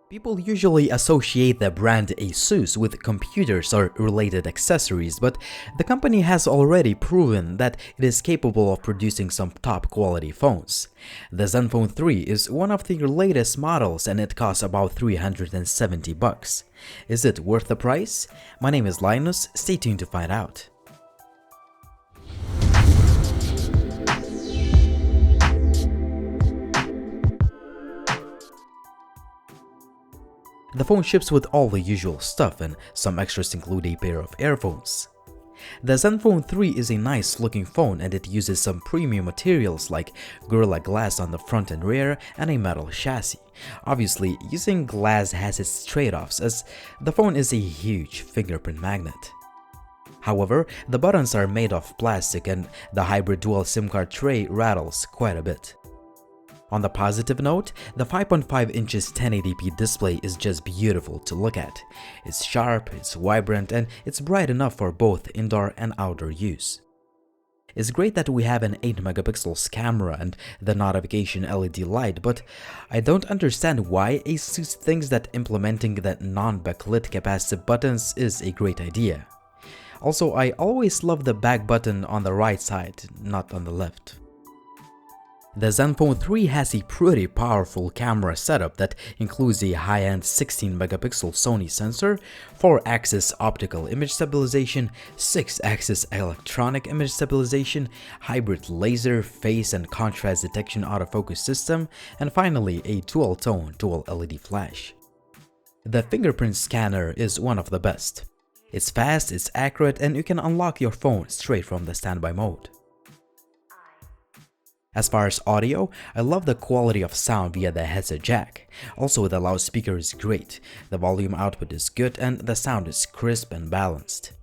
People usually associate the brand Asus with computers or related accessories, but the company has already proven that it is capable of producing some top quality phones. The Zenfone 3 is one of their latest models and it costs about $370. Is it worth the price? My name is Linus, stay tuned to find out. The phone ships with all the usual stuff, and some extras include a pair of earphones. The Zenfone 3 is a nice looking phone and it uses some premium materials like Gorilla Glass on the front and rear and a metal chassis. Obviously, using glass has its trade-offs as the phone is a huge fingerprint magnet. However, the buttons are made of plastic and the hybrid dual SIM card tray rattles quite a bit. On the positive note, the 5.5 inches 1080p display is just beautiful to look at. It's sharp, it's vibrant, and it's bright enough for both indoor and outdoor use. It's great that we have an 8 megapixels camera and the notification LED light, but I don't understand why Asus thinks that implementing the non-backlit capacitive buttons is a great idea. Also, I always love the back button on the right side, not on the left. The Zenfone 3 has a pretty powerful camera setup that includes a high-end 16-megapixel Sony sensor, 4-axis optical image stabilization, 6-axis electronic image stabilization, hybrid laser, phase and contrast detection autofocus system, and finally a dual-tone dual LED flash. The fingerprint scanner is one of the best. It's fast, it's accurate, and you can unlock your phone straight from the standby mode. As far as audio, I love the quality of sound via the headset jack. Also, the loudspeaker is great, the volume output is good, and the sound is crisp and balanced.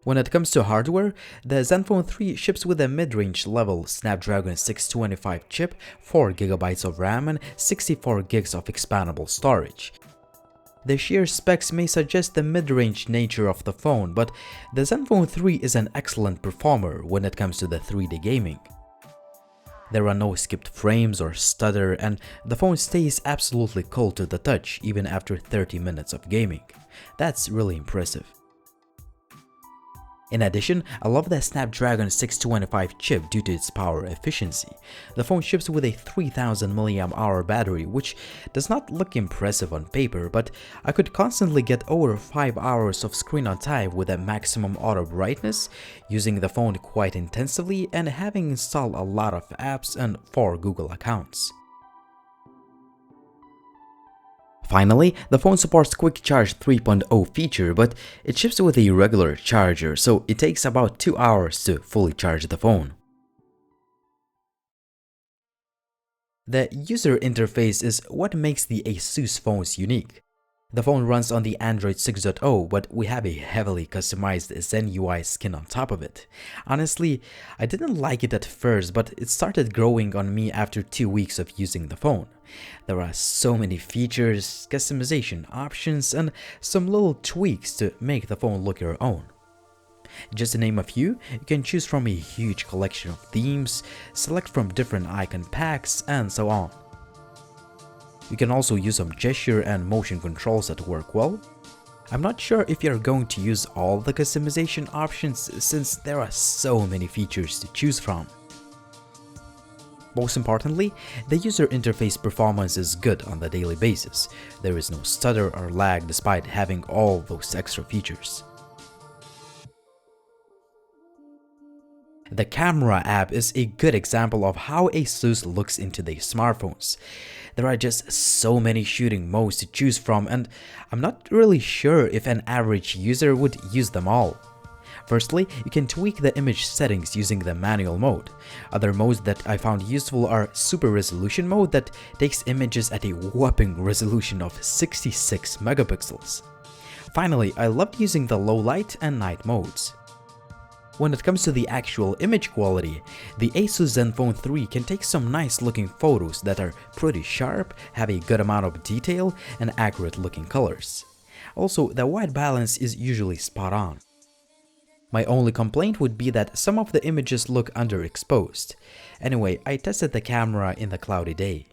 When it comes to hardware, the Zenfone 3 ships with a mid-range level Snapdragon 625 chip, 4GB of RAM and 64GB of expandable storage. The sheer specs may suggest the mid-range nature of the phone, but the Zenfone 3 is an excellent performer when it comes to the 3D gaming. There are no skipped frames or stutter, and the phone stays absolutely cool to the touch even after 30 minutes of gaming. That's really impressive. In addition, I love the Snapdragon 625 chip due to its power efficiency. The phone ships with a 3000 mAh battery, which does not look impressive on paper, but I could constantly get over 5 hours of screen on time with a maximum auto brightness, using the phone quite intensively and having installed a lot of apps and 4 Google accounts. Finally, the phone supports Quick Charge 3.0 feature, but it ships with a regular charger, so it takes about 2 hours to fully charge the phone. The user interface is what makes the Asus phones unique. The phone runs on the Android 6.0, but we have a heavily customized Zen UI skin on top of it. Honestly, I didn't like it at first, but it started growing on me after 2 weeks of using the phone. There are so many features, customization options, and some little tweaks to make the phone look your own. Just to name a few, you can choose from a huge collection of themes, select from different icon packs, and so on. You can also use some gesture and motion controls that work well. I'm not sure if you're going to use all the customization options since there are so many features to choose from. Most importantly, the user interface performance is good on the daily basis. There is no stutter or lag despite having all those extra features. The camera app is a good example of how Asus looks into their smartphones. There are just so many shooting modes to choose from, and I'm not really sure if an average user would use them all. Firstly, you can tweak the image settings using the manual mode. Other modes that I found useful are Super Resolution mode that takes images at a whopping resolution of 66 megapixels. Finally, I loved using the low light and night modes. When it comes to the actual image quality, the Asus Zenfone 3 can take some nice looking photos that are pretty sharp, have a good amount of detail, and accurate looking colors. Also, the white balance is usually spot on. My only complaint would be that some of the images look underexposed. Anyway, I tested the camera in the cloudy day.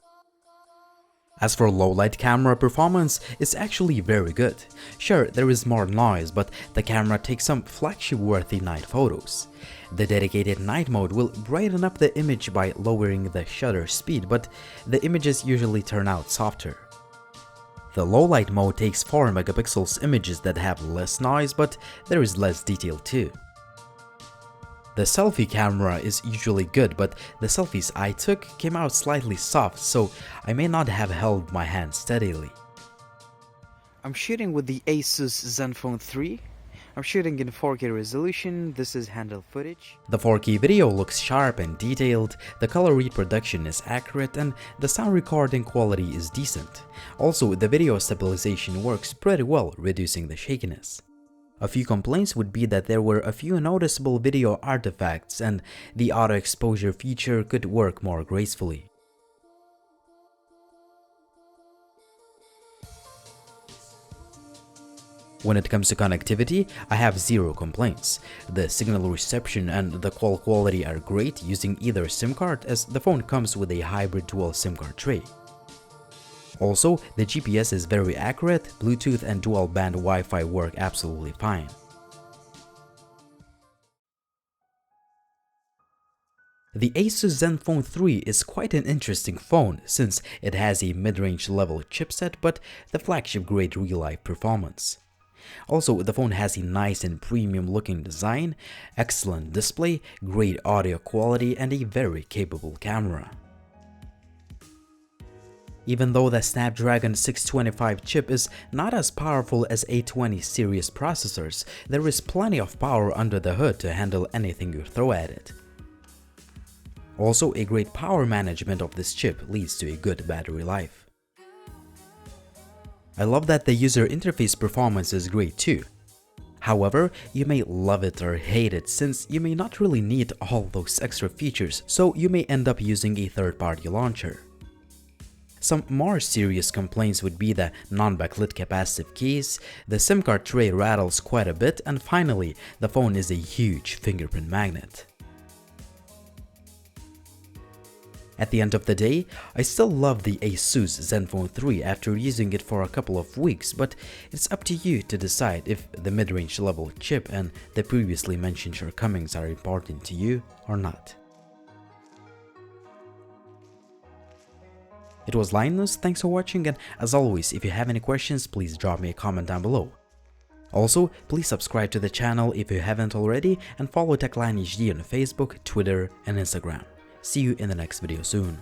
As for low-light camera performance, it's actually very good. Sure, there is more noise, but the camera takes some flagship-worthy night photos. The dedicated night mode will brighten up the image by lowering the shutter speed, but the images usually turn out softer. The low-light mode takes 4 megapixels images that have less noise, but there is less detail too. The selfie camera is usually good, but the selfies I took came out slightly soft, so I may not have held my hand steadily. I'm shooting with the Asus Zenfone 3. I'm shooting in 4K resolution. This is handheld footage. The 4K video looks sharp and detailed, the color reproduction is accurate, and the sound recording quality is decent. Also, the video stabilization works pretty well, reducing the shakiness. A few complaints would be that there were a few noticeable video artifacts and the auto exposure feature could work more gracefully. When it comes to connectivity, I have zero complaints. The signal reception and the call quality are great using either SIM card, as the phone comes with a hybrid dual SIM card tray. Also, the GPS is very accurate, Bluetooth and dual-band Wi-Fi work absolutely fine. The Asus Zenfone 3 is quite an interesting phone since it has a mid-range level chipset but the flagship-grade real-life performance. Also, the phone has a nice and premium looking design, excellent display, great audio quality, and a very capable camera. Even though the Snapdragon 625 chip is not as powerful as A20 series processors, there is plenty of power under the hood to handle anything you throw at it. Also, a great power management of this chip leads to a good battery life. I love that the user interface performance is great too. However, you may love it or hate it since you may not really need all those extra features, so you may end up using a third-party launcher. Some more serious complaints would be the non-backlit capacitive case, the SIM card tray rattles quite a bit, and finally, the phone is a huge fingerprint magnet. At the end of the day, I still love the Asus Zenfone 3 after using it for a couple of weeks, but it's up to you to decide if the mid-range level chip and the previously mentioned shortcomings are important to you or not. It was Linus, thanks for watching, and as always, if you have any questions, please drop me a comment down below. Also, please subscribe to the channel if you haven't already and follow TechLineHD on Facebook, Twitter, and Instagram. See you in the next video soon.